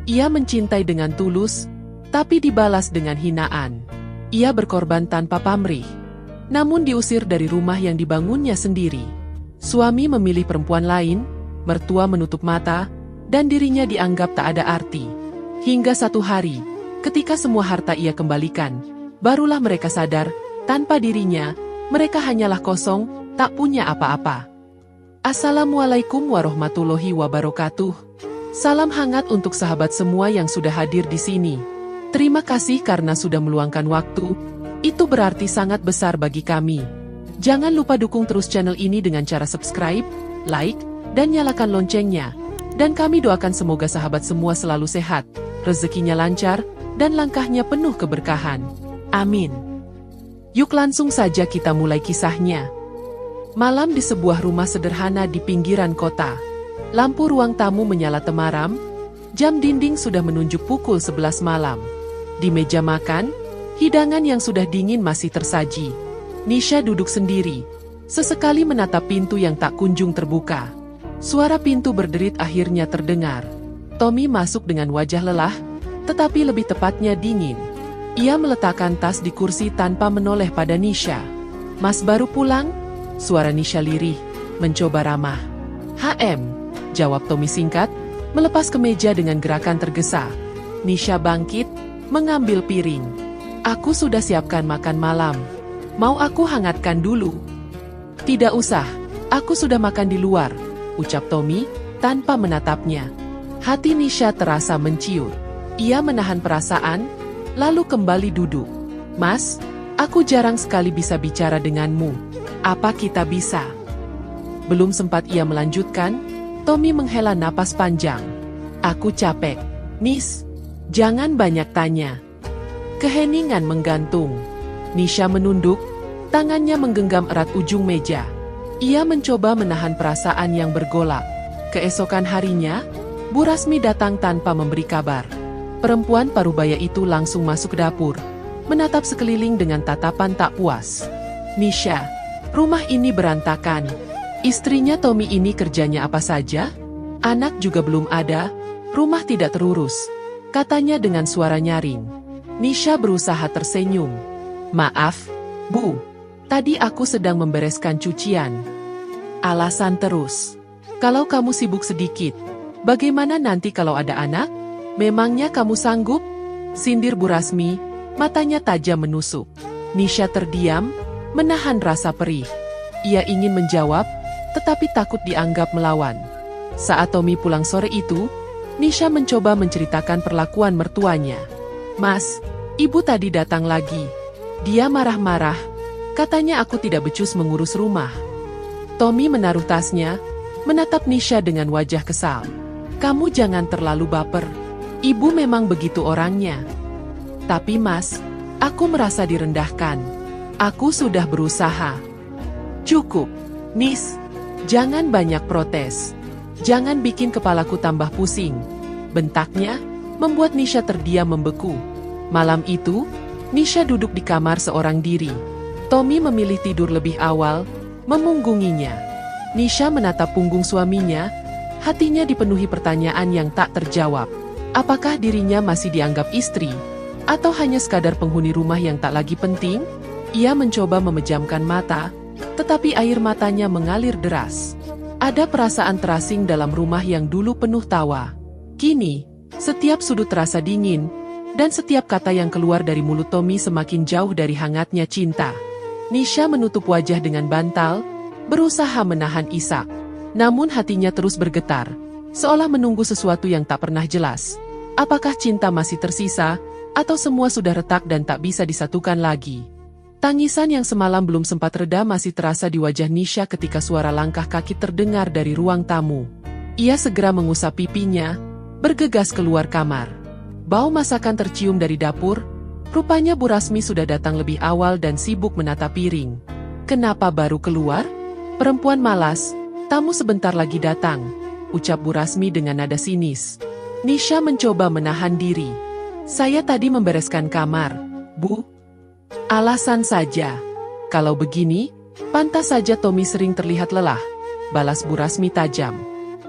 Ia mencintai dengan tulus, tapi dibalas dengan hinaan. Ia berkorban tanpa pamrih, namun diusir dari rumah yang dibangunnya sendiri. Suami memilih perempuan lain, mertua menutup mata, dan dirinya dianggap tak ada arti. Hingga satu hari, ketika semua harta ia kembalikan, barulah mereka sadar, tanpa dirinya, mereka hanyalah kosong, tak punya apa-apa. Assalamualaikum warahmatullahi wabarakatuh. Salam hangat untuk sahabat semua yang sudah hadir di sini. Terima kasih karena sudah meluangkan waktu, itu berarti sangat besar bagi kami. Jangan lupa dukung terus channel ini dengan cara subscribe, like, dan nyalakan loncengnya. Dan kami doakan semoga sahabat semua selalu sehat, rezekinya lancar, dan langkahnya penuh keberkahan. Amin. Yuk langsung saja kita mulai kisahnya. Malam di sebuah rumah sederhana di pinggiran kota. Lampu ruang tamu menyala temaram, jam dinding sudah menunjuk pukul 11 malam. Di meja makan, hidangan yang sudah dingin masih tersaji. Nisha duduk sendiri, sesekali menatap pintu yang tak kunjung terbuka. Suara pintu berderit akhirnya terdengar. Tommy masuk dengan wajah lelah, tetapi lebih tepatnya dingin. Ia meletakkan tas di kursi tanpa menoleh pada Nisha. "Mas baru pulang?" Suara Nisha lirih, mencoba ramah. Jawab Tommy singkat, melepas kemeja dengan gerakan tergesa. Nisha bangkit, mengambil piring. "Aku sudah siapkan makan malam. Mau aku hangatkan dulu?" "Tidak usah, aku sudah makan di luar," ucap Tommy, tanpa menatapnya. Hati Nisha terasa menciut. Ia menahan perasaan, lalu kembali duduk. "Mas, aku jarang sekali bisa bicara denganmu. Apa kita bisa?" Belum sempat ia melanjutkan, Tommy menghela napas panjang. "Aku capek. Nis, jangan banyak tanya." Keheningan menggantung. Nisha menunduk, tangannya menggenggam erat ujung meja. Ia mencoba menahan perasaan yang bergolak. Keesokan harinya, Bu Rasmi datang tanpa memberi kabar. Perempuan parubaya itu langsung masuk ke dapur, menatap sekeliling dengan tatapan tak puas. "Nisha, rumah ini berantakan. Istrinya Tommy ini kerjanya apa saja? Anak juga belum ada, rumah tidak terurus," katanya dengan suara nyaring. Nisha berusaha tersenyum. "Maaf, Bu. Tadi aku sedang membereskan cucian." Alasan terus. "Kalau kamu sibuk sedikit, bagaimana nanti kalau ada anak? Memangnya kamu sanggup?" sindir Bu Rasmi, matanya tajam menusuk. Nisha terdiam, menahan rasa perih. Ia ingin menjawab, tetapi takut dianggap melawan. Saat Tommy pulang sore itu, Nisha mencoba menceritakan perlakuan mertuanya. "Mas, ibu tadi datang lagi. Dia marah-marah. Katanya aku tidak becus mengurus rumah." Tommy menaruh tasnya, menatap Nisha dengan wajah kesal. "Kamu jangan terlalu baper. Ibu memang begitu orangnya. Tapi Mas, aku merasa direndahkan. Aku sudah berusaha." "Cukup, Nis. Jangan banyak protes. Jangan bikin kepalaku tambah pusing," bentaknya, membuat Nisha terdiam membeku. Malam itu, Nisha duduk di kamar seorang diri. Tommy memilih tidur lebih awal, memunggunginya. Nisha menatap punggung suaminya, hatinya dipenuhi pertanyaan yang tak terjawab. Apakah dirinya masih dianggap istri? Atau hanya sekadar penghuni rumah yang tak lagi penting? Ia mencoba memejamkan mata, tetapi air matanya mengalir deras. Ada perasaan terasing dalam rumah yang dulu penuh tawa. Kini, setiap sudut terasa dingin, dan setiap kata yang keluar dari mulut Tommy semakin jauh dari hangatnya cinta. Nisha menutup wajah dengan bantal, berusaha menahan isak. Namun hatinya terus bergetar, seolah menunggu sesuatu yang tak pernah jelas. Apakah cinta masih tersisa, atau semua sudah retak dan tak bisa disatukan lagi? Tangisan yang semalam belum sempat reda masih terasa di wajah Nisha ketika suara langkah kaki terdengar dari ruang tamu. Ia segera mengusap pipinya, bergegas keluar kamar. Bau masakan tercium dari dapur, rupanya Bu Rasmi sudah datang lebih awal dan sibuk menata piring. "Kenapa baru keluar? Perempuan malas, tamu sebentar lagi datang," ucap Bu Rasmi dengan nada sinis. Nisha mencoba menahan diri. "Saya tadi membereskan kamar, Bu." "Alasan saja. Kalau begini, pantas saja Tommy sering terlihat lelah," balas Bu Rasmi tajam.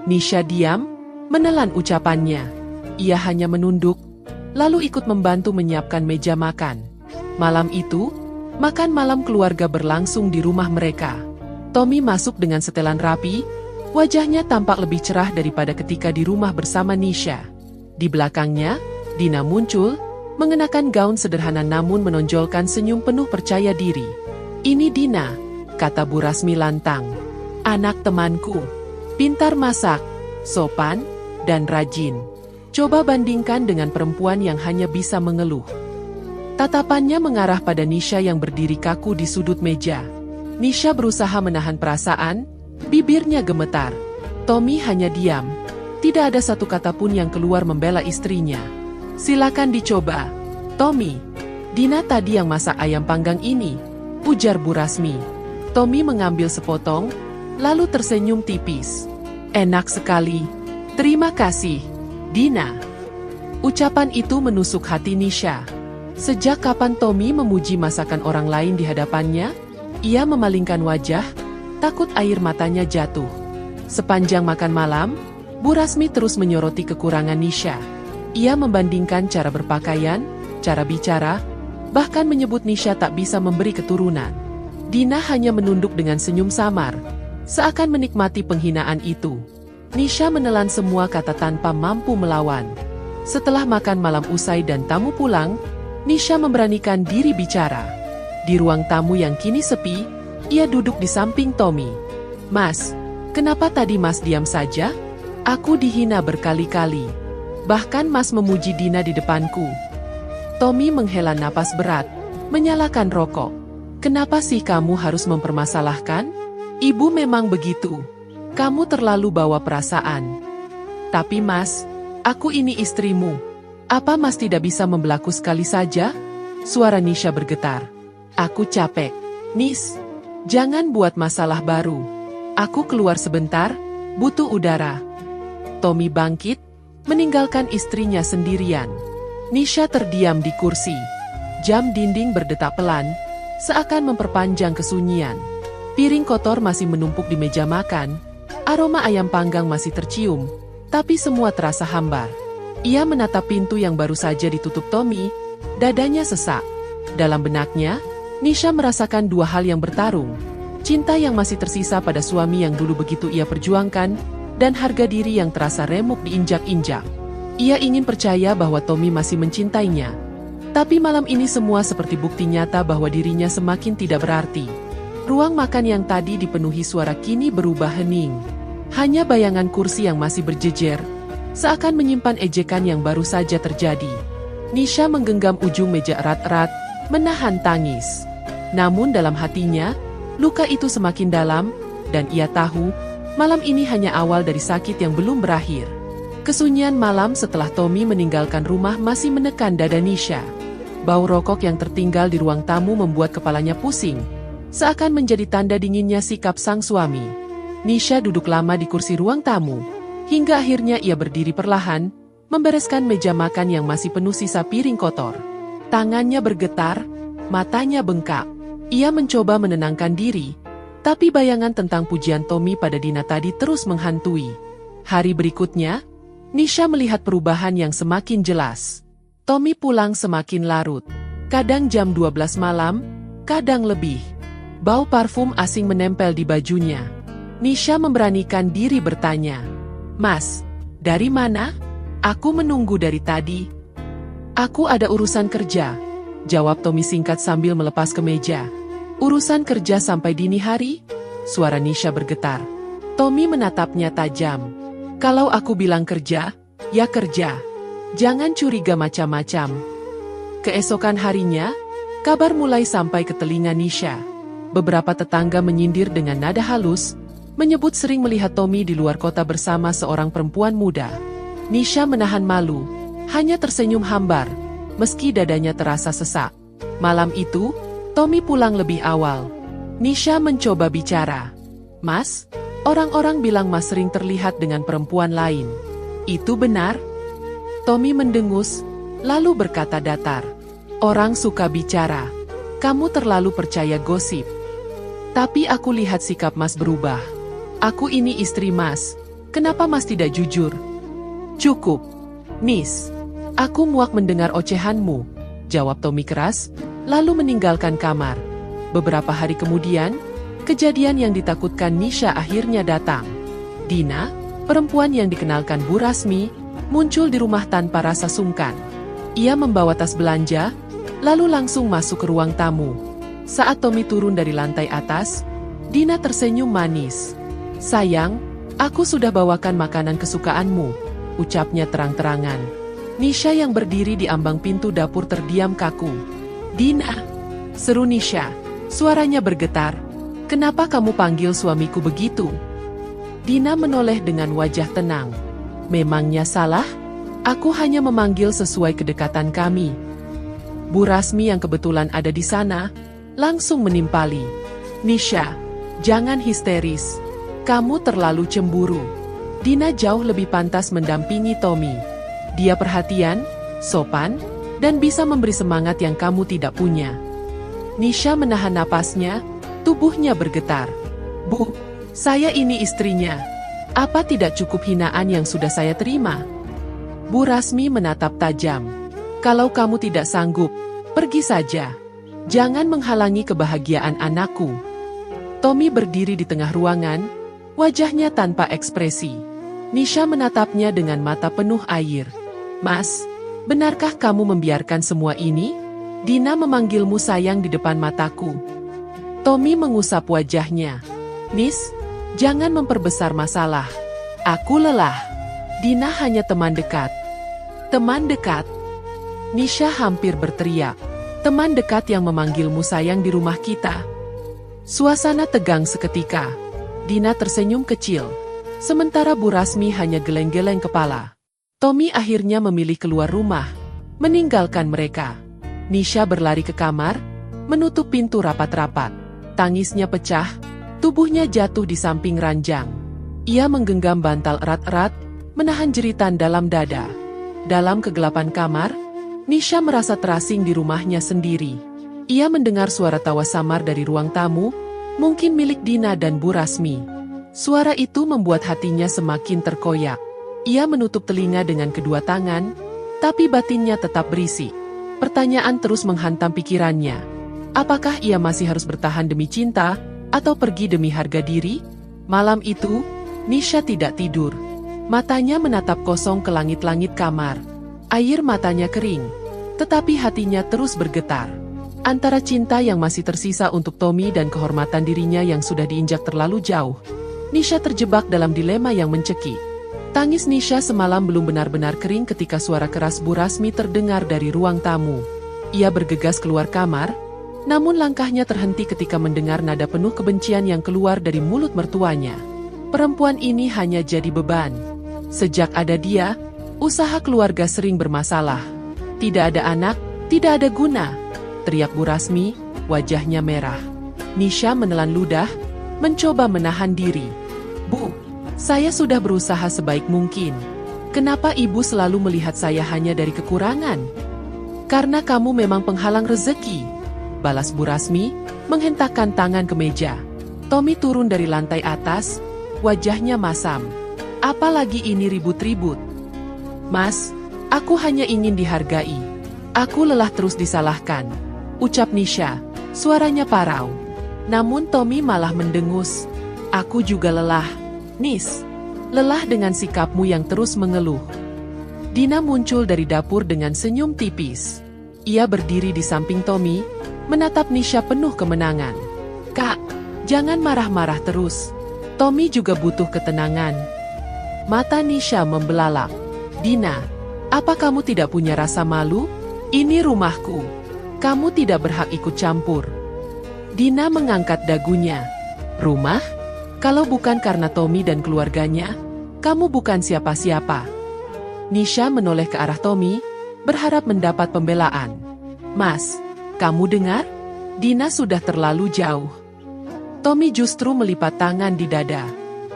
Nisha diam, menelan ucapannya. Ia hanya menunduk, lalu ikut membantu menyiapkan meja makan. Malam itu, makan malam keluarga berlangsung di rumah mereka. Tommy masuk dengan setelan rapi, wajahnya tampak lebih cerah daripada ketika di rumah bersama Nisha. Di belakangnya, Dina muncul, mengenakan gaun sederhana namun menonjolkan senyum penuh percaya diri. "Ini Dina," kata Bu Rasmi lantang. "Anak temanku. Pintar masak, sopan, dan rajin. Coba bandingkan dengan perempuan yang hanya bisa mengeluh." Tatapannya mengarah pada Nisha yang berdiri kaku di sudut meja. Nisha berusaha menahan perasaan, bibirnya gemetar. Tommy hanya diam. Tidak ada satu kata pun yang keluar membela istrinya. "Silakan dicoba, Tommy. Dina tadi yang masak ayam panggang ini," ujar Bu Rasmi. Tommy mengambil sepotong, lalu tersenyum tipis. "Enak sekali. Terima kasih, Dina." Ucapan itu menusuk hati Nisha. Sejak kapan Tommy memuji masakan orang lain di hadapannya? Ia memalingkan wajah, takut air matanya jatuh. Sepanjang makan malam, Bu Rasmi terus menyoroti kekurangan Nisha. Ia membandingkan cara berpakaian, cara bicara, bahkan menyebut Nisha tak bisa memberi keturunan. Dina hanya menunduk dengan senyum samar, seakan menikmati penghinaan itu. Nisha menelan semua kata tanpa mampu melawan. Setelah makan malam usai dan tamu pulang, Nisha memberanikan diri bicara. Di ruang tamu yang kini sepi, ia duduk di samping Tommy. "Mas, kenapa tadi Mas diam saja? Aku dihina berkali-kali. Bahkan Mas memuji Dina di depanku." Tommy menghela napas berat, menyalakan rokok. "Kenapa sih kamu harus mempermasalahkan? Ibu memang begitu. Kamu terlalu bawa perasaan." "Tapi Mas, aku ini istrimu. Apa Mas tidak bisa membelaku sekali saja?" Suara Nisha bergetar. "Aku capek. Nis, jangan buat masalah baru. Aku keluar sebentar, butuh udara." Tommy bangkit, meninggalkan istrinya sendirian. Nisha terdiam di kursi. Jam dinding berdetak pelan, seakan memperpanjang kesunyian. Piring kotor masih menumpuk di meja makan, aroma ayam panggang masih tercium, tapi semua terasa hambar. Ia menatap pintu yang baru saja ditutup Tommy, dadanya sesak. Dalam benaknya, Nisha merasakan dua hal yang bertarung. Cinta yang masih tersisa pada suami yang dulu begitu ia perjuangkan, dan harga diri yang terasa remuk diinjak-injak. Ia ingin percaya bahwa Tommy masih mencintainya. Tapi malam ini semua seperti bukti nyata bahwa dirinya semakin tidak berarti. Ruang makan yang tadi dipenuhi suara kini berubah hening. Hanya bayangan kursi yang masih berjejer, seakan menyimpan ejekan yang baru saja terjadi. Nisha menggenggam ujung meja erat-erat, menahan tangis. Namun dalam hatinya, luka itu semakin dalam, dan ia tahu, malam ini hanya awal dari sakit yang belum berakhir. Kesunyian malam setelah Tommy meninggalkan rumah masih menekan dada Nisha. Bau rokok yang tertinggal di ruang tamu membuat kepalanya pusing, seakan menjadi tanda dinginnya sikap sang suami. Nisha duduk lama di kursi ruang tamu, hingga akhirnya ia berdiri perlahan, membereskan meja makan yang masih penuh sisa piring kotor. Tangannya bergetar, matanya bengkak. Ia mencoba menenangkan diri, tapi bayangan tentang pujian Tommy pada Dina tadi terus menghantui. Hari berikutnya, Nisha melihat perubahan yang semakin jelas. Tommy pulang semakin larut. Kadang jam 12 malam, kadang lebih. Bau parfum asing menempel di bajunya. Nisha memberanikan diri bertanya, "Mas, dari mana? Aku menunggu dari tadi." "Aku ada urusan kerja," jawab Tommy singkat sambil melepas kemeja. "Urusan kerja sampai dini hari?" Suara Nisha bergetar. Tommy menatapnya tajam. "Kalau aku bilang kerja, ya kerja. Jangan curiga macam-macam." Keesokan harinya, kabar mulai sampai ke telinga Nisha. Beberapa tetangga menyindir dengan nada halus, menyebut sering melihat Tommy di luar kota bersama seorang perempuan muda. Nisha menahan malu, hanya tersenyum hambar, meski dadanya terasa sesak. Malam itu, Tommy pulang lebih awal. Nisha mencoba bicara. "Mas, orang-orang bilang Mas sering terlihat dengan perempuan lain. Itu benar?" Tommy mendengus, lalu berkata datar, "Orang suka bicara. Kamu terlalu percaya gosip. Tapi aku lihat sikap Mas berubah. Aku ini istri Mas. Kenapa Mas tidak jujur?" "Cukup. Nis, aku muak mendengar ocehanmu, jawab Tommy keras, lalu meninggalkan kamar. Beberapa hari kemudian, kejadian yang ditakutkan Nisha akhirnya datang. Dina, perempuan yang dikenalkan Bu Rasmi, muncul di rumah tanpa rasa sungkan. Ia membawa tas belanja, lalu langsung masuk ke ruang tamu. Saat Tommy turun dari lantai atas, Dina tersenyum manis. "Sayang, aku sudah bawakan makanan kesukaanmu," ucapnya terang-terangan. Nisha yang berdiri di ambang pintu dapur terdiam kaku. "Dina!" seru Nisha. Suaranya bergetar. "Kenapa kamu panggil suamiku begitu?" Dina menoleh dengan wajah tenang. "Memangnya salah? Aku hanya memanggil sesuai kedekatan kami." Bu Rasmi yang kebetulan ada di sana, langsung menimpali. "Nisha, jangan histeris. Kamu terlalu cemburu. Dina jauh lebih pantas mendampingi Tommy. Dia perhatian, sopan, dan bisa memberi semangat yang kamu tidak punya." Nisha menahan napasnya, tubuhnya bergetar. "Bu, saya ini istrinya. Apa tidak cukup hinaan yang sudah saya terima?" Bu Rasmi menatap tajam. "Kalau kamu tidak sanggup, pergi saja. Jangan menghalangi kebahagiaan anakku." Tommy berdiri di tengah ruangan, wajahnya tanpa ekspresi. Nisha menatapnya dengan mata penuh air. "Mas, benarkah kamu membiarkan semua ini? Dina memanggilmu sayang di depan mataku." Tommy mengusap wajahnya. "Nis, jangan memperbesar masalah. Aku lelah. Dina hanya teman dekat." "Teman dekat?" Nisha hampir berteriak. "Teman dekat yang memanggilmu sayang di rumah kita." Suasana tegang seketika. Dina tersenyum kecil. Sementara Bu Rasmi hanya geleng-geleng kepala. Tommy akhirnya memilih keluar rumah, meninggalkan mereka. Nisha berlari ke kamar, menutup pintu rapat-rapat. Tangisnya pecah, tubuhnya jatuh di samping ranjang. Ia menggenggam bantal erat-erat, menahan jeritan dalam dada. Dalam kegelapan kamar, Nisha merasa terasing di rumahnya sendiri. Ia mendengar suara tawa samar dari ruang tamu, mungkin milik Dina dan Bu Rasmi. Suara itu membuat hatinya semakin terkoyak. Ia menutup telinga dengan kedua tangan, tapi batinnya tetap berisik. Pertanyaan terus menghantam pikirannya. Apakah ia masih harus bertahan demi cinta, atau pergi demi harga diri? Malam itu, Nisha tidak tidur. Matanya menatap kosong ke langit-langit kamar. Air matanya kering, tetapi hatinya terus bergetar. Antara cinta yang masih tersisa untuk Tommy dan kehormatan dirinya yang sudah diinjak terlalu jauh, Nisha terjebak dalam dilema yang mencekik. Tangis Nisha semalam belum benar-benar kering ketika suara keras Bu Rasmi terdengar dari ruang tamu. Ia bergegas keluar kamar, namun langkahnya terhenti ketika mendengar nada penuh kebencian yang keluar dari mulut mertuanya. Perempuan ini hanya jadi beban. Sejak ada dia, usaha keluarga sering bermasalah. "Tidak ada anak, tidak ada guna," teriak Bu Rasmi, wajahnya merah. Nisha menelan ludah, mencoba menahan diri. "Bu, saya sudah berusaha sebaik mungkin. Kenapa ibu selalu melihat saya hanya dari kekurangan?" "Karena kamu memang penghalang rezeki," balas Bu Rasmi, menghentakkan tangan ke meja. Tommy turun dari lantai atas, wajahnya masam. "Apalagi ini ribut-ribut?" "Mas, aku hanya ingin dihargai. Aku lelah terus disalahkan," ucap Nisha, suaranya parau. Namun Tommy malah mendengus. "Aku juga lelah, Nis. Lelah dengan sikapmu yang terus mengeluh." Dina muncul dari dapur dengan senyum tipis. Ia berdiri di samping Tommy, menatap Nisha penuh kemenangan. "Kak, jangan marah-marah terus. Tommy juga butuh ketenangan." Mata Nisha membelalak. "Dina, apa kamu tidak punya rasa malu? Ini rumahku. Kamu tidak berhak ikut campur." Dina mengangkat dagunya. "Rumah? Kalau bukan karena Tommy dan keluarganya, kamu bukan siapa-siapa." Nisha menoleh ke arah Tommy, berharap mendapat pembelaan. "Mas, kamu dengar? Dina sudah terlalu jauh." Tommy justru melipat tangan di dada.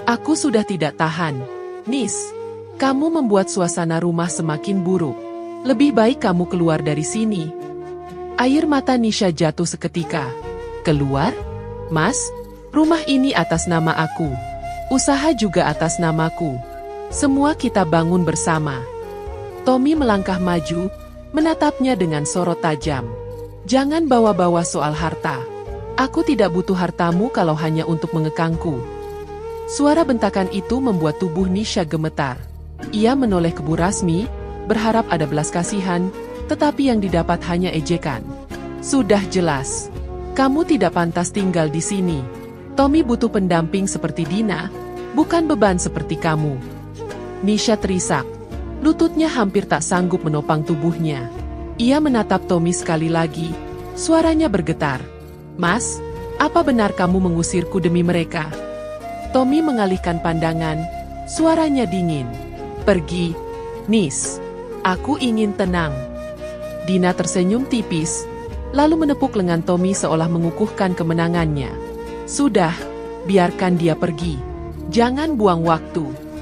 "Aku sudah tidak tahan. Nis, kamu membuat suasana rumah semakin buruk. Lebih baik kamu keluar dari sini." Air mata Nisha jatuh seketika. "Keluar? Mas, rumah ini atas nama aku. Usaha juga atas namaku. Semua kita bangun bersama." Tommy melangkah maju, menatapnya dengan sorot tajam. Jangan bawa-bawa soal harta. Aku tidak butuh hartamu kalau hanya untuk mengekangku. Suara bentakan itu membuat tubuh Nisha gemetar. Ia menoleh ke Bu Rasmi, berharap ada belas kasihan, tetapi yang didapat hanya ejekan. Sudah jelas, kamu tidak pantas tinggal di sini. Tommy butuh pendamping seperti Dina, bukan beban seperti kamu. Nisha terisak. Lututnya hampir tak sanggup menopang tubuhnya. Ia menatap Tommy sekali lagi, suaranya bergetar. Mas, apa benar kamu mengusirku demi mereka? Tommy mengalihkan pandangan, suaranya dingin. Pergi, Nis. Aku ingin tenang. Dina tersenyum tipis, lalu menepuk lengan Tommy seolah mengukuhkan kemenangannya. Sudah, biarkan dia pergi. Jangan buang waktu.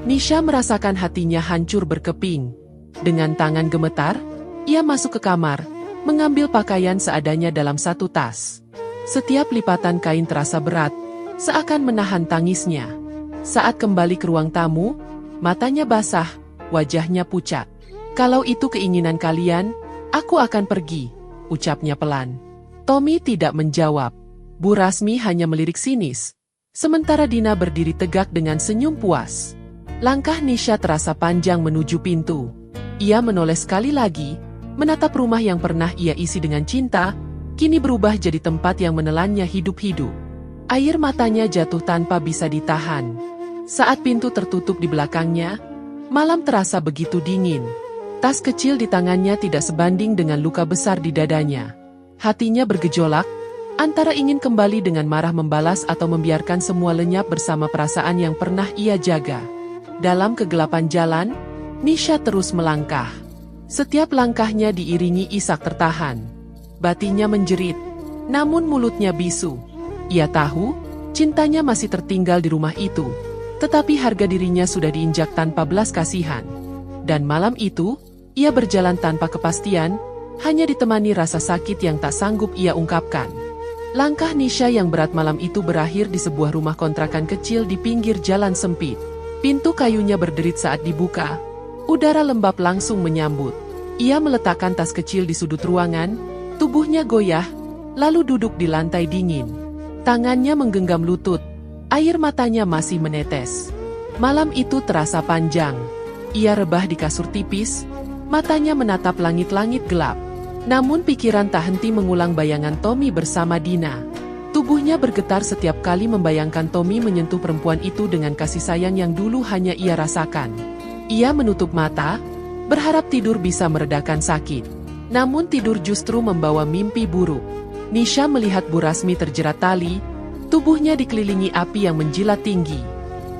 Nisha merasakan hatinya hancur berkeping. Dengan tangan gemetar, ia masuk ke kamar, mengambil pakaian seadanya dalam satu tas. Setiap lipatan kain terasa berat, seakan menahan tangisnya. Saat kembali ke ruang tamu, matanya basah, wajahnya pucat. Kalau itu keinginan kalian, aku akan pergi, ucapnya pelan. Tommy tidak menjawab. Bu Rasmi hanya melirik sinis. Sementara Dina berdiri tegak dengan senyum puas. Langkah Nisha terasa panjang menuju pintu. Ia menoleh sekali lagi, menatap rumah yang pernah ia isi dengan cinta, kini berubah jadi tempat yang menelannya hidup-hidup. Air matanya jatuh tanpa bisa ditahan. Saat pintu tertutup di belakangnya, malam terasa begitu dingin. Tas kecil di tangannya tidak sebanding dengan luka besar di dadanya. Hatinya bergejolak, antara ingin kembali dengan marah membalas atau membiarkan semua lenyap bersama perasaan yang pernah ia jaga. Dalam kegelapan jalan, Nisha terus melangkah. Setiap langkahnya diiringi isak tertahan. Batinnya menjerit, namun mulutnya bisu. Ia tahu, cintanya masih tertinggal di rumah itu, tetapi harga dirinya sudah diinjak tanpa belas kasihan. Dan malam itu, ia berjalan tanpa kepastian, hanya ditemani rasa sakit yang tak sanggup ia ungkapkan. Langkah Nisha yang berat malam itu berakhir di sebuah rumah kontrakan kecil di pinggir jalan sempit. Pintu kayunya berderit saat dibuka. Udara lembab langsung menyambut. Ia meletakkan tas kecil di sudut ruangan, tubuhnya goyah, lalu duduk di lantai dingin. Tangannya menggenggam lutut, air matanya masih menetes. Malam itu terasa panjang. Ia rebah di kasur tipis, matanya menatap langit-langit gelap. Namun pikiran tak henti mengulang bayangan Tommy bersama Dina. Tubuhnya bergetar setiap kali membayangkan Tommy menyentuh perempuan itu dengan kasih sayang yang dulu hanya ia rasakan. Ia menutup mata, berharap tidur bisa meredakan sakit. Namun tidur justru membawa mimpi buruk. Nisha melihat Bu Rasmi terjerat tali, tubuhnya dikelilingi api yang menjilat tinggi.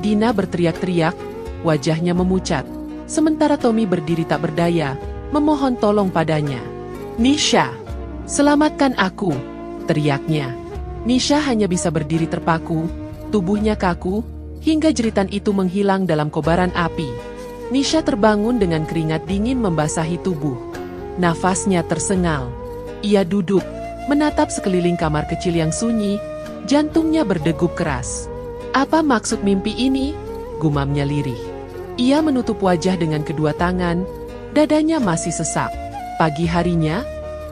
Dina berteriak-teriak, wajahnya memucat. Sementara Tommy berdiri tak berdaya, memohon tolong padanya. Nisha, selamatkan aku, teriaknya. Nisha hanya bisa berdiri terpaku, tubuhnya kaku, hingga jeritan itu menghilang dalam kobaran api. Nisha terbangun dengan keringat dingin membasahi tubuh. Nafasnya tersengal. Ia duduk, menatap sekeliling kamar kecil yang sunyi, jantungnya berdegup keras. Apa maksud mimpi ini? Gumamnya lirih. Ia menutup wajah dengan kedua tangan, dadanya masih sesak. Pagi harinya,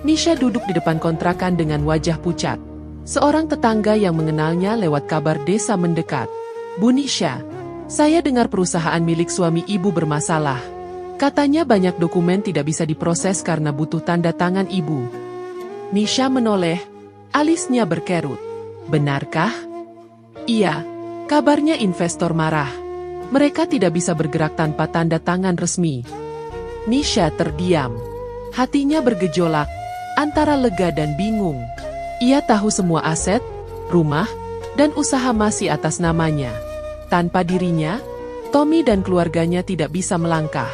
Nisha duduk di depan kontrakan dengan wajah pucat. Seorang tetangga yang mengenalnya lewat kabar desa mendekat. Bu Nisha, saya dengar perusahaan milik suami ibu bermasalah. Katanya banyak dokumen tidak bisa diproses karena butuh tanda tangan ibu. Nisha menoleh, alisnya berkerut. Benarkah? Iya, kabarnya investor marah. Mereka tidak bisa bergerak tanpa tanda tangan resmi. Nisha terdiam. Hatinya bergejolak, antara lega dan bingung. Ia tahu semua aset, rumah, dan usaha masih atas namanya. Tanpa dirinya, Tommy dan keluarganya tidak bisa melangkah.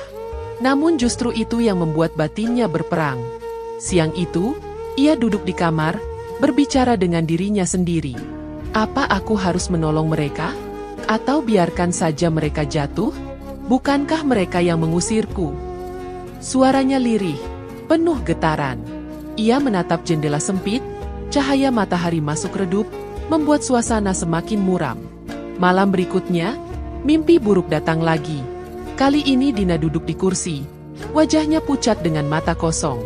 Namun justru itu yang membuat batinnya berperang. Siang itu, ia duduk di kamar, berbicara dengan dirinya sendiri. Apa aku harus menolong mereka? Atau biarkan saja mereka jatuh? Bukankah mereka yang mengusirku? Suaranya lirih, penuh getaran. Ia menatap jendela sempit, cahaya matahari masuk redup, membuat suasana semakin muram. Malam berikutnya, mimpi buruk datang lagi. Kali ini Dina duduk di kursi, Wajahnya pucat dengan mata kosong.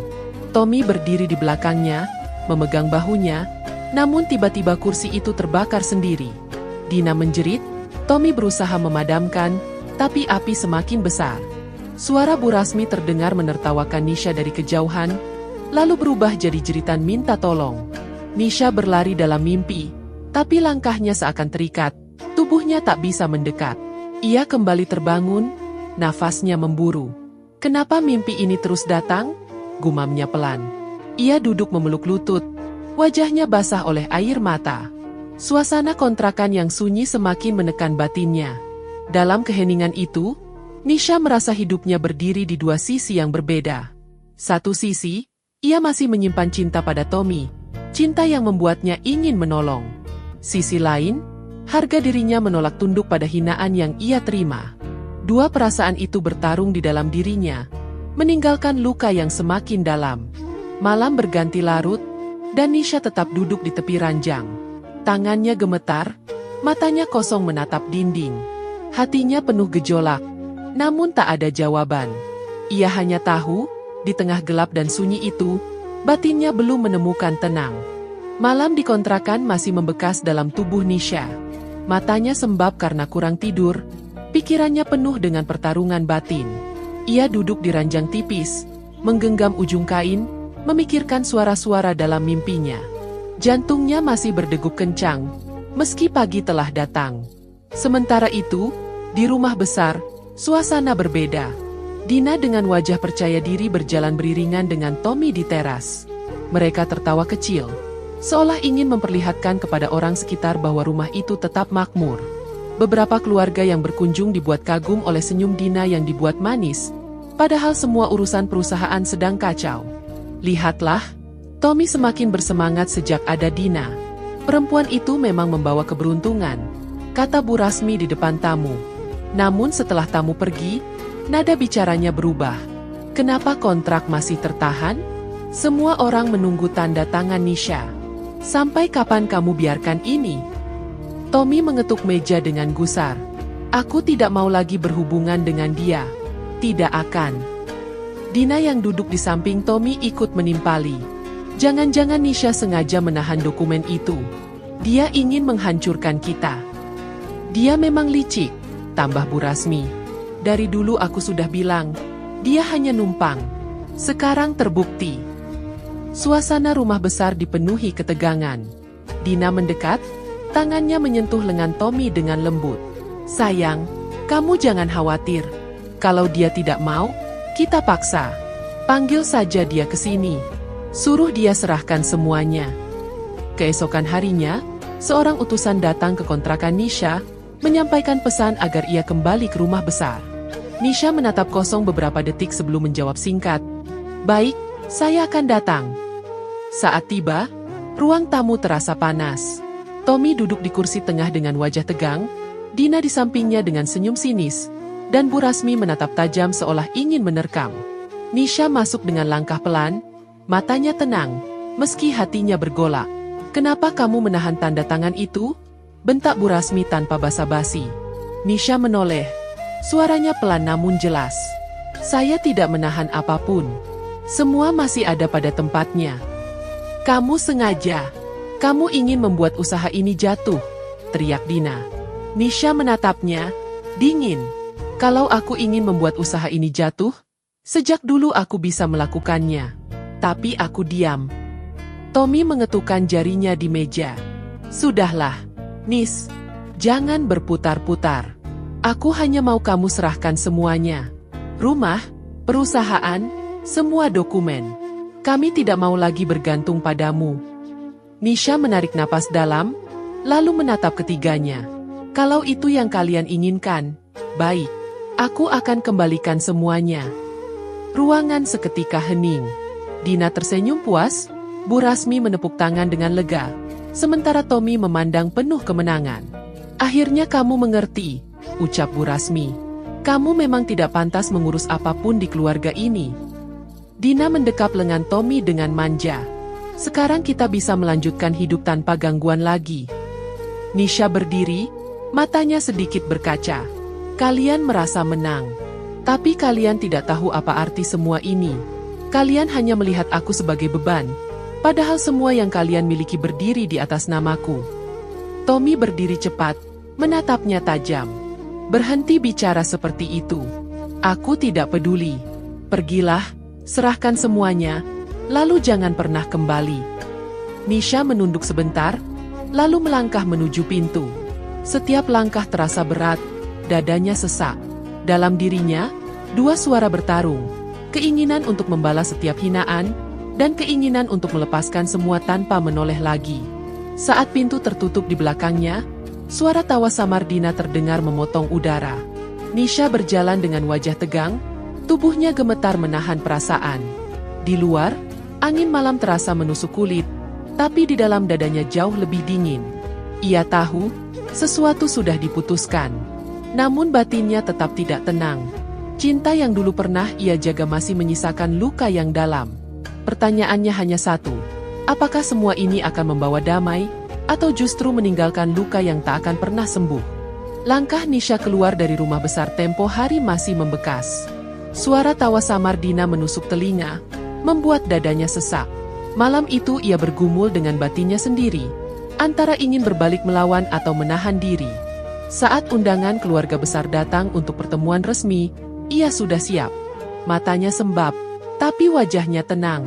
Tommy berdiri di belakangnya, memegang bahunya, namun tiba-tiba kursi itu terbakar sendiri. Dina menjerit, Tommy berusaha memadamkan, tapi api semakin besar. Suara Bu Rasmi terdengar menertawakan Nisha dari kejauhan, lalu berubah jadi jeritan minta tolong. Nisha berlari dalam mimpi, tapi langkahnya seakan terikat, tubuhnya tak bisa mendekat. Ia kembali terbangun, nafasnya memburu. Kenapa mimpi ini terus datang? Gumamnya pelan. Ia duduk memeluk lutut, wajahnya basah oleh air mata. Suasana kontrakan yang sunyi semakin menekan batinnya. Dalam keheningan itu, Nisha merasa hidupnya berdiri di dua sisi yang berbeda. Satu sisi, ia masih menyimpan cinta pada Tommy, cinta yang membuatnya ingin menolong. Sisi lain, harga dirinya menolak tunduk pada hinaan yang ia terima. Dua perasaan itu bertarung di dalam dirinya, meninggalkan luka yang semakin dalam. Malam berganti larut, dan Nisha tetap duduk di tepi ranjang. Tangannya gemetar, matanya kosong menatap dinding. Hatinya penuh gejolak, namun tak ada jawaban. Ia hanya tahu, di tengah gelap dan sunyi itu, batinnya belum menemukan tenang. Malam di kontrakan masih membekas dalam tubuh Nisha. Matanya sembab karena kurang tidur, pikirannya penuh dengan pertarungan batin. Ia duduk di ranjang tipis, menggenggam ujung kain, memikirkan suara-suara dalam mimpinya. Jantungnya masih berdegup kencang, meski pagi telah datang. Sementara itu, di rumah besar, suasana berbeda. Dina dengan wajah percaya diri berjalan beriringan dengan Tommy di teras. Mereka tertawa kecil, seolah ingin memperlihatkan kepada orang sekitar bahwa rumah itu tetap makmur. Beberapa keluarga yang berkunjung dibuat kagum oleh senyum Dina yang dibuat manis, padahal semua urusan perusahaan sedang kacau. Lihatlah, Tommy semakin bersemangat sejak ada Dina. Perempuan itu memang membawa keberuntungan, kata Bu Rasmi di depan tamu. Namun setelah tamu pergi, nada bicaranya berubah. Kenapa kontrak masih tertahan? Semua orang menunggu tanda tangan Nisha. Sampai kapan kamu biarkan ini? Tommy mengetuk meja dengan gusar. Aku tidak mau lagi berhubungan dengan dia. Tidak akan. Dina yang duduk di samping Tommy ikut menimpali. Jangan-jangan Nisha sengaja menahan dokumen itu. Dia ingin menghancurkan kita. Dia memang licik, tambah Bu Rasmi. Dari dulu aku sudah bilang, dia hanya numpang. Sekarang terbukti. Suasana rumah besar dipenuhi ketegangan. Dina mendekat, tangannya menyentuh lengan Tommy dengan lembut. Sayang, kamu jangan khawatir. Kalau dia tidak mau, kita paksa. Panggil saja dia ke sini. Suruh dia serahkan semuanya. Keesokan harinya, seorang utusan datang ke kontrakan Nisha, menyampaikan pesan agar ia kembali ke rumah besar. Nisha menatap kosong beberapa detik sebelum menjawab singkat. Baik, saya akan datang. Saat tiba, ruang tamu terasa panas. Tommy duduk di kursi tengah dengan wajah tegang, Dina di sampingnya dengan senyum sinis, dan Bu Rasmi menatap tajam seolah ingin menerkam. Nisha masuk dengan langkah pelan, matanya tenang, meski hatinya bergolak. Kenapa kamu menahan tanda tangan itu? Bentak Bu Rasmi tanpa basa-basi. Nisha menoleh. Suaranya pelan namun jelas. Saya tidak menahan apapun. Semua masih ada pada tempatnya. Kamu sengaja. Kamu ingin membuat usaha ini jatuh, teriak Dina. Nisha menatapnya, dingin. Kalau aku ingin membuat usaha ini jatuh, sejak dulu aku bisa melakukannya. Tapi aku diam. Tommy mengetukkan jarinya di meja. Sudahlah, Nis. Jangan berputar-putar. Aku hanya mau kamu serahkan semuanya. Rumah, perusahaan, semua dokumen. Kami tidak mau lagi bergantung padamu. Nisha menarik napas dalam, lalu menatap ketiganya. Kalau itu yang kalian inginkan, baik. Aku akan kembalikan semuanya. Ruangan seketika hening. Dina tersenyum puas, Bu Rasmi menepuk tangan dengan lega, sementara Tommy memandang penuh kemenangan. Akhirnya kamu mengerti, ucap Bu Rasmi. Kamu memang tidak pantas mengurus apapun di keluarga ini. Dina mendekap lengan Tommy dengan manja. Sekarang kita bisa melanjutkan hidup tanpa gangguan lagi. Nisha berdiri, matanya sedikit berkaca. Kalian merasa menang. Tapi kalian tidak tahu apa arti semua ini. Kalian hanya melihat aku sebagai beban, padahal semua yang kalian miliki berdiri di atas namaku. Tommy berdiri cepat, menatapnya tajam. Berhenti bicara seperti itu. Aku tidak peduli. Pergilah, serahkan semuanya, lalu jangan pernah kembali. Nisha menunduk sebentar, lalu melangkah menuju pintu. Setiap langkah terasa berat, dadanya sesak. Dalam dirinya, dua suara bertarung. Keinginan untuk membalas setiap hinaan, dan keinginan untuk melepaskan semua tanpa menoleh lagi. Saat pintu tertutup di belakangnya, suara tawa Samardina terdengar memotong udara. Nisha berjalan dengan wajah tegang, tubuhnya gemetar menahan perasaan. Di luar, angin malam terasa menusuk kulit, tapi di dalam dadanya jauh lebih dingin. Ia tahu, sesuatu sudah diputuskan. Namun batinnya tetap tidak tenang. Cinta yang dulu pernah ia jaga masih menyisakan luka yang dalam. Pertanyaannya hanya satu, apakah semua ini akan membawa damai, atau justru meninggalkan luka yang tak akan pernah sembuh? Langkah Nisha keluar dari rumah besar tempo hari masih membekas. Suara tawa Samardina menusuk telinga, membuat dadanya sesak. Malam itu ia bergumul dengan batinnya sendiri, antara ingin berbalik melawan atau menahan diri. Saat undangan keluarga besar datang untuk pertemuan resmi, ia sudah siap. Matanya sembab, tapi wajahnya tenang.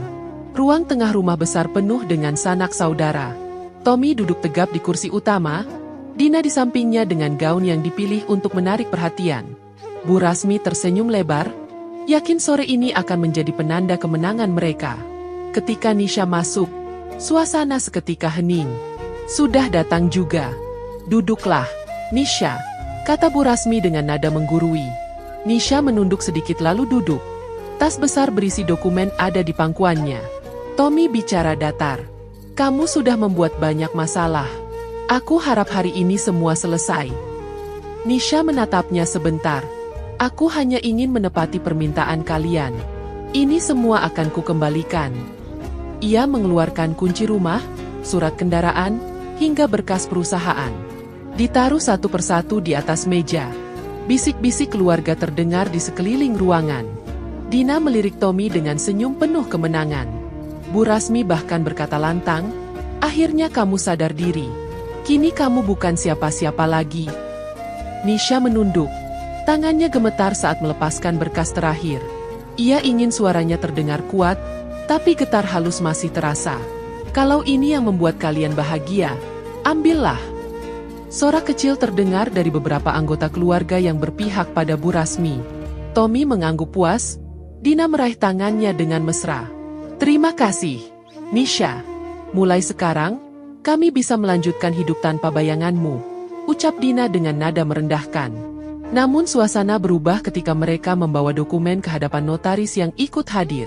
Ruang tengah rumah besar penuh dengan sanak saudara. Tommy duduk tegap di kursi utama, Dina di sampingnya dengan gaun yang dipilih untuk menarik perhatian. Bu Rasmi tersenyum lebar, yakin sore ini akan menjadi penanda kemenangan mereka. Ketika Nisha masuk, suasana seketika hening. Sudah datang juga. Duduklah, Nisha, kata Bu Rasmi dengan nada menggurui. Nisha menunduk sedikit lalu duduk. Tas besar berisi dokumen ada di pangkuannya. Tommy bicara datar. Kamu sudah membuat banyak masalah. Aku harap hari ini semua selesai. Nisha menatapnya sebentar. Aku hanya ingin menepati permintaan kalian. Ini semua akan kukembalikan. Ia mengeluarkan kunci rumah, surat kendaraan, hingga berkas perusahaan. Ditaruh satu persatu di atas meja. Bisik-bisik keluarga terdengar di sekeliling ruangan. Dina melirik Tommy dengan senyum penuh kemenangan. Bu Rasmi bahkan berkata lantang, akhirnya kamu sadar diri. Kini kamu bukan siapa-siapa lagi. Nisha menunduk. Tangannya gemetar saat melepaskan berkas terakhir. Ia ingin suaranya terdengar kuat, tapi getar halus masih terasa. Kalau ini yang membuat kalian bahagia, ambillah. Sorak kecil terdengar dari beberapa anggota keluarga yang berpihak pada Bu Rasmi. Tommy mengangguk puas, Dina meraih tangannya dengan mesra. Terima kasih, Nisha. Mulai sekarang, kami bisa melanjutkan hidup tanpa bayanganmu, ucap Dina dengan nada merendahkan. Namun suasana berubah ketika mereka membawa dokumen ke hadapan notaris yang ikut hadir.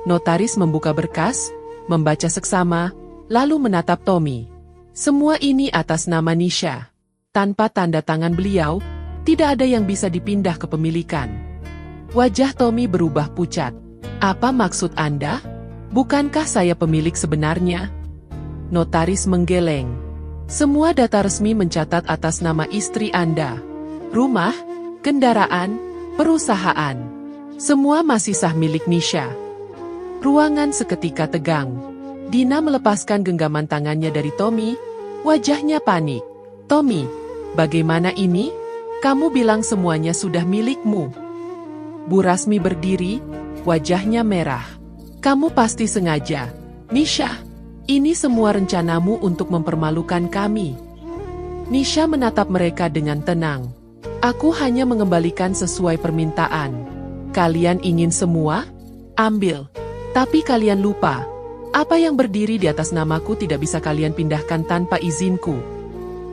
Notaris membuka berkas, membaca seksama, lalu menatap Tommy. Semua ini atas nama Nisha. Tanpa tanda tangan beliau, tidak ada yang bisa dipindah kepemilikan. Wajah Tommy berubah pucat. Apa maksud Anda? Bukankah saya pemilik sebenarnya? Notaris menggeleng. Semua data resmi mencatat atas nama istri Anda. Rumah, kendaraan, perusahaan. Semua masih sah milik Nisha. Ruangan seketika tegang. Dina melepaskan genggaman tangannya dari Tommy, wajahnya panik. Tommy, bagaimana ini? Kamu bilang semuanya sudah milikmu. Bu Rasmi berdiri, wajahnya merah. Kamu pasti sengaja. Nisha, ini semua rencanamu untuk mempermalukan kami. Nisha menatap mereka dengan tenang. Aku hanya mengembalikan sesuai permintaan. Kalian ingin semua? Ambil. Tapi kalian lupa. Apa yang berdiri di atas namaku tidak bisa kalian pindahkan tanpa izinku.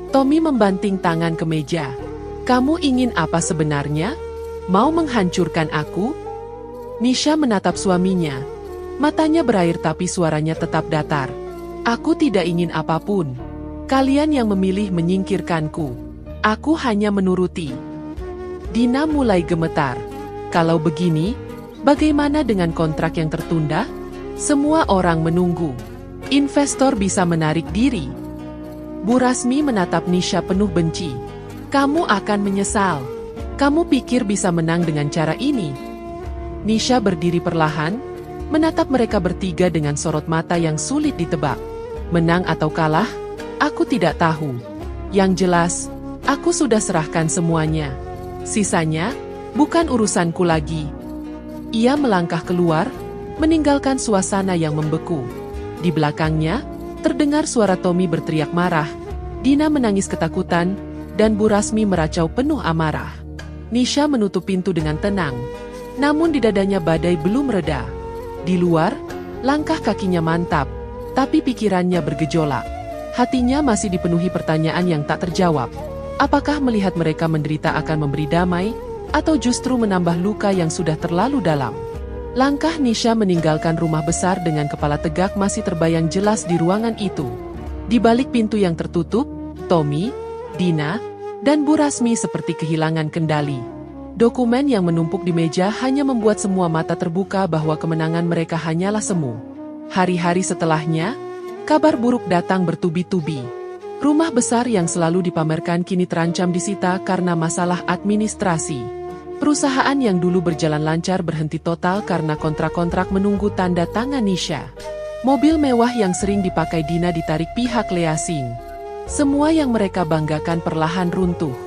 Tommy membanting tangan ke meja. Kamu ingin apa sebenarnya? Mau menghancurkan aku? Nisha menatap suaminya. Matanya berair tapi suaranya tetap datar. Aku tidak ingin apapun. Kalian yang memilih menyingkirkanku. Aku hanya menuruti. Dina mulai gemetar. Kalau begini, bagaimana dengan kontrak yang tertunda? Semua orang menunggu. Investor bisa menarik diri. Bu Rasmi menatap Nisha penuh benci. Kamu akan menyesal. Kamu pikir bisa menang dengan cara ini? Nisha berdiri perlahan, menatap mereka bertiga dengan sorot mata yang sulit ditebak. Menang atau kalah? Aku tidak tahu. Yang jelas, aku sudah serahkan semuanya. Sisanya, bukan urusanku lagi. Ia melangkah keluar, meninggalkan suasana yang membeku. Di belakangnya, terdengar suara Tommy berteriak marah, Dina menangis ketakutan, dan Bu Rasmi meracau penuh amarah. Nisha menutup pintu dengan tenang, namun di dadanya badai belum reda. Di luar, langkah kakinya mantap, tapi pikirannya bergejolak. Hatinya masih dipenuhi pertanyaan yang tak terjawab. Apakah melihat mereka menderita akan memberi damai, atau justru menambah luka yang sudah terlalu dalam? Langkah Nisha meninggalkan rumah besar dengan kepala tegak masih terbayang jelas di ruangan itu. Di balik pintu yang tertutup, Tommy, Dina, dan Bu Rasmi seperti kehilangan kendali. Dokumen yang menumpuk di meja hanya membuat semua mata terbuka bahwa kemenangan mereka hanyalah semu. Hari-hari setelahnya, kabar buruk datang bertubi-tubi. Rumah besar yang selalu dipamerkan kini terancam disita karena masalah administrasi. Perusahaan yang dulu berjalan lancar berhenti total karena kontrak-kontrak menunggu tanda tangan Nisha. Mobil mewah yang sering dipakai Dina ditarik pihak Lea Sing. Semua yang mereka banggakan perlahan runtuh.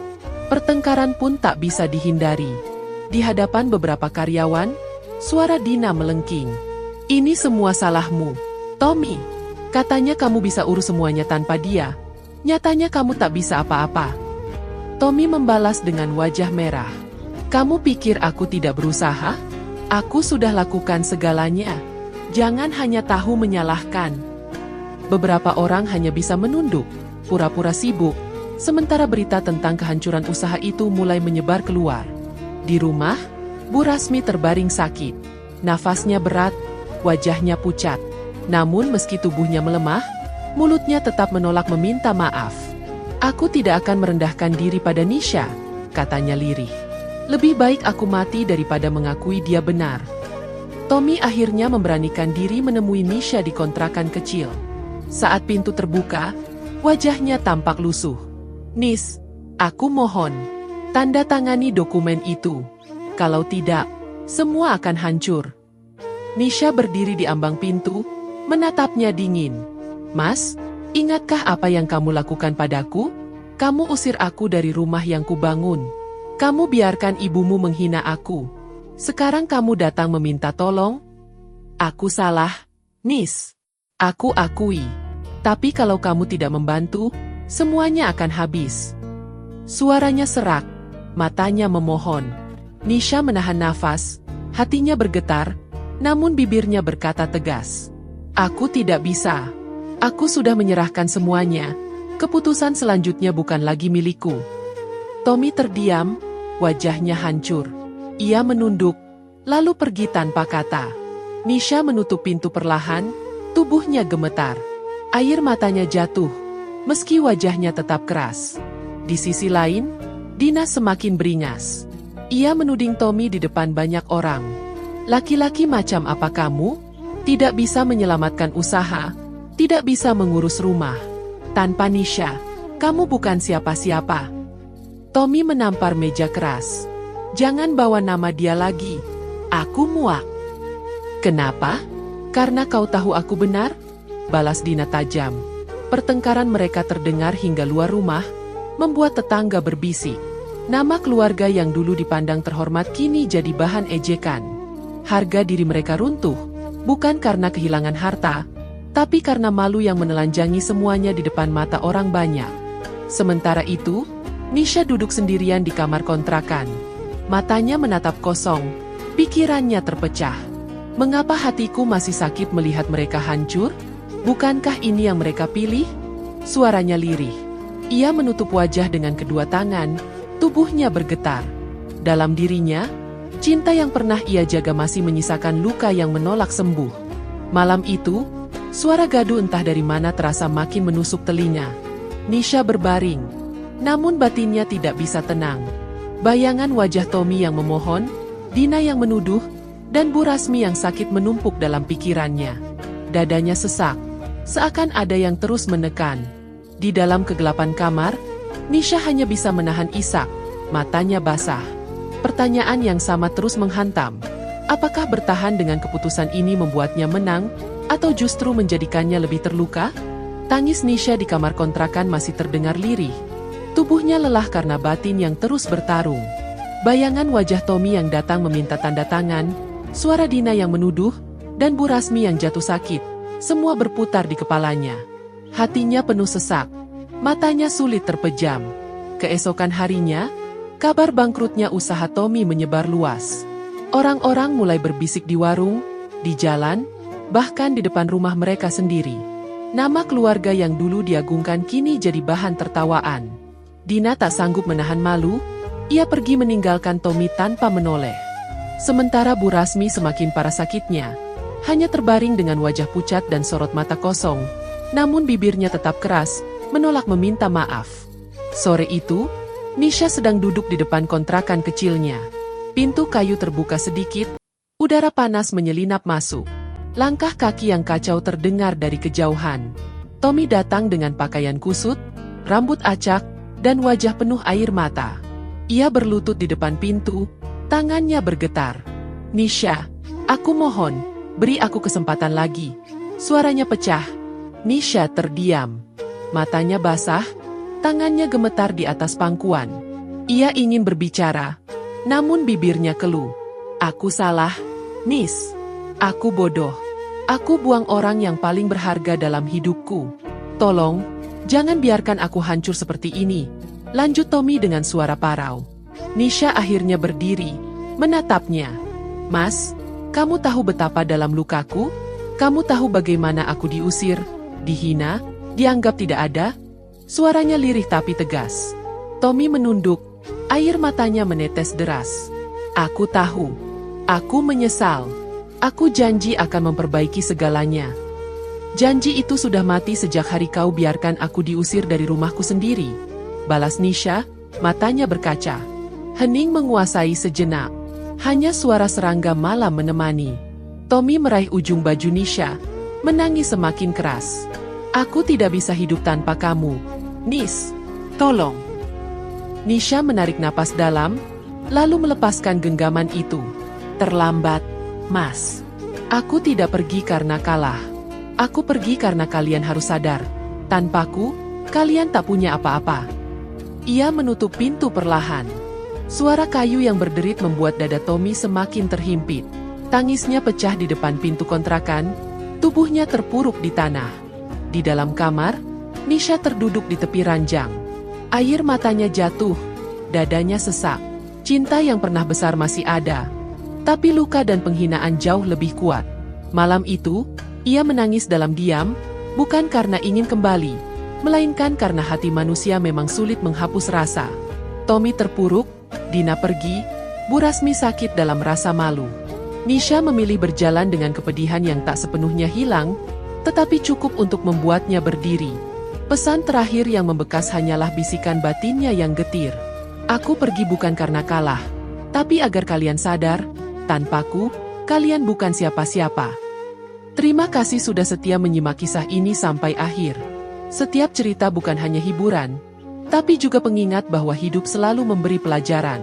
Pertengkaran pun tak bisa dihindari. Di hadapan beberapa karyawan, suara Dina melengking. Ini semua salahmu, Tommy. Katanya kamu bisa urus semuanya tanpa dia. Nyatanya kamu tak bisa apa-apa. Tommy membalas dengan wajah merah. Kamu pikir aku tidak berusaha? Aku sudah lakukan segalanya. Jangan hanya tahu menyalahkan. Beberapa orang hanya bisa menunduk, pura-pura sibuk, sementara berita tentang kehancuran usaha itu mulai menyebar keluar. Di rumah, Bu Rasmi terbaring sakit. Nafasnya berat, wajahnya pucat. Namun meski tubuhnya melemah, mulutnya tetap menolak meminta maaf. Aku tidak akan merendahkan diri pada Nisha, katanya lirih. Lebih baik aku mati daripada mengakui dia benar. Tommy akhirnya memberanikan diri menemui Nisha di kontrakan kecil. Saat pintu terbuka, wajahnya tampak lusuh. Nis, aku mohon, tanda tangani dokumen itu. Kalau tidak, semua akan hancur. Nisha berdiri di ambang pintu, menatapnya dingin. Mas, ingatkah apa yang kamu lakukan padaku? Kamu usir aku dari rumah yang kubangun. Kamu biarkan ibumu menghina aku. Sekarang kamu datang meminta tolong? Aku salah, Nis. Aku akui. Tapi kalau kamu tidak membantu, semuanya akan habis. Suaranya serak, matanya memohon. Nisha menahan nafas, hatinya bergetar, namun bibirnya berkata tegas. Aku tidak bisa. Aku sudah menyerahkan semuanya. Keputusan selanjutnya bukan lagi milikku. Tommy terdiam, wajahnya hancur. Ia menunduk, lalu pergi tanpa kata. Nisha menutup pintu perlahan, tubuhnya gemetar. Air matanya jatuh, meski wajahnya tetap keras. Di sisi lain, Dina semakin beringas. Ia menuding Tommy di depan banyak orang. Laki-laki macam apa kamu? Tidak bisa menyelamatkan usaha, tidak bisa mengurus rumah. Tanpa Nisha, kamu bukan siapa-siapa. Tommy menampar meja keras. Jangan bawa nama dia lagi. Aku muak. Kenapa? Karena kau tahu aku benar? Balas Dina tajam. Pertengkaran mereka terdengar hingga luar rumah, membuat tetangga berbisik. Nama keluarga yang dulu dipandang terhormat kini jadi bahan ejekan. Harga diri mereka runtuh, bukan karena kehilangan harta, tapi karena malu yang menelanjangi semuanya di depan mata orang banyak. Sementara itu, Nisha duduk sendirian di kamar kontrakan. Matanya menatap kosong, pikirannya terpecah. Mengapa hatiku masih sakit melihat mereka hancur? Bukankah ini yang mereka pilih? Suaranya lirih. Ia menutup wajah dengan kedua tangan, tubuhnya bergetar. Dalam dirinya, cinta yang pernah ia jaga masih menyisakan luka yang menolak sembuh. Malam itu, suara gaduh entah dari mana terasa makin menusuk telinga. Nisha berbaring, namun batinnya tidak bisa tenang. Bayangan wajah Tommy yang memohon, Dina yang menuduh, dan Bu Rasmi yang sakit menumpuk dalam pikirannya. Dadanya sesak, seakan ada yang terus menekan. Di dalam kegelapan kamar, Nisha hanya bisa menahan isak, matanya basah. Pertanyaan yang sama terus menghantam. Apakah bertahan dengan keputusan ini membuatnya menang, atau justru menjadikannya lebih terluka? Tangis Nisha di kamar kontrakan masih terdengar lirih. Tubuhnya lelah karena batin yang terus bertarung. Bayangan wajah Tommy yang datang meminta tanda tangan, suara Dina yang menuduh, dan Bu Rasmi yang jatuh sakit, semua berputar di kepalanya. Hatinya penuh sesak, matanya sulit terpejam. Keesokan harinya, kabar bangkrutnya usaha Tommy menyebar luas. Orang-orang mulai berbisik di warung, di jalan, bahkan di depan rumah mereka sendiri. Nama keluarga yang dulu diagungkan kini jadi bahan tertawaan. Dina tak sanggup menahan malu, ia pergi meninggalkan Tommy tanpa menoleh. Sementara Bu Rasmi semakin parah sakitnya, hanya terbaring dengan wajah pucat dan sorot mata kosong, namun bibirnya tetap keras, menolak meminta maaf. Sore itu, Nisha sedang duduk di depan kontrakan kecilnya. Pintu kayu terbuka sedikit, udara panas menyelinap masuk. Langkah kaki yang kacau terdengar dari kejauhan. Tommy datang dengan pakaian kusut, rambut acak, dan wajah penuh air mata. Ia berlutut di depan pintu, tangannya bergetar. "Nisha, aku mohon, beri aku kesempatan lagi." Suaranya pecah. Nisha terdiam. Matanya basah, tangannya gemetar di atas pangkuan. Ia ingin berbicara, namun bibirnya keluh. "Aku salah, Nis. Aku bodoh. Aku buang orang yang paling berharga dalam hidupku. Tolong, jangan biarkan aku hancur seperti ini," lanjut Tommy dengan suara parau. Nisha akhirnya berdiri, menatapnya. "Mas, kamu tahu betapa dalam lukaku? Kamu tahu bagaimana aku diusir, dihina, dianggap tidak ada?" Suaranya lirih tapi tegas. Tommy menunduk, air matanya menetes deras. "Aku tahu. Aku menyesal. Aku janji akan memperbaiki segalanya." "Janji itu sudah mati sejak hari kau biarkan aku diusir dari rumahku sendiri," balas Nisha, matanya berkaca. Hening menguasai sejenak. Hanya suara serangga malam menemani. Tommy meraih ujung baju Nisha, menangis semakin keras. "Aku tidak bisa hidup tanpa kamu, Nis. Tolong." Nisha menarik napas dalam, lalu melepaskan genggaman itu. "Terlambat, Mas. Aku tidak pergi karena kalah. Aku pergi karena kalian harus sadar. Tanpaku, kalian tak punya apa-apa." Ia menutup pintu perlahan. Suara kayu yang berderit membuat dada Tommy semakin terhimpit. Tangisnya pecah di depan pintu kontrakan, tubuhnya terpuruk di tanah. Di dalam kamar, Nisha terduduk di tepi ranjang. Air matanya jatuh, dadanya sesak. Cinta yang pernah besar masih ada, tapi luka dan penghinaan jauh lebih kuat. Malam itu, ia menangis dalam diam, bukan karena ingin kembali, melainkan karena hati manusia memang sulit menghapus rasa. Tommy terpuruk, Dina pergi, Bu Rasmi sakit dalam rasa malu. Nisha memilih berjalan dengan kepedihan yang tak sepenuhnya hilang, tetapi cukup untuk membuatnya berdiri. Pesan terakhir yang membekas hanyalah bisikan batinnya yang getir. "Aku pergi bukan karena kalah, tapi agar kalian sadar, tanpaku, kalian bukan siapa-siapa." Terima kasih sudah setia menyimak kisah ini sampai akhir. Setiap cerita bukan hanya hiburan, tapi juga pengingat bahwa hidup selalu memberi pelajaran.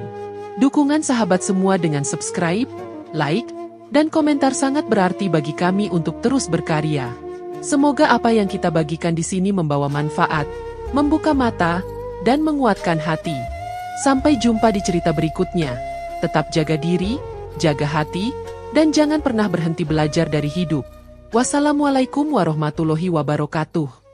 Dukungan sahabat semua dengan subscribe, like, dan komentar sangat berarti bagi kami untuk terus berkarya. Semoga apa yang kita bagikan di sini membawa manfaat, membuka mata, dan menguatkan hati. Sampai jumpa di cerita berikutnya. Tetap jaga diri, jaga hati, dan jangan pernah berhenti belajar dari hidup. Wassalamualaikum warahmatullahi wabarakatuh.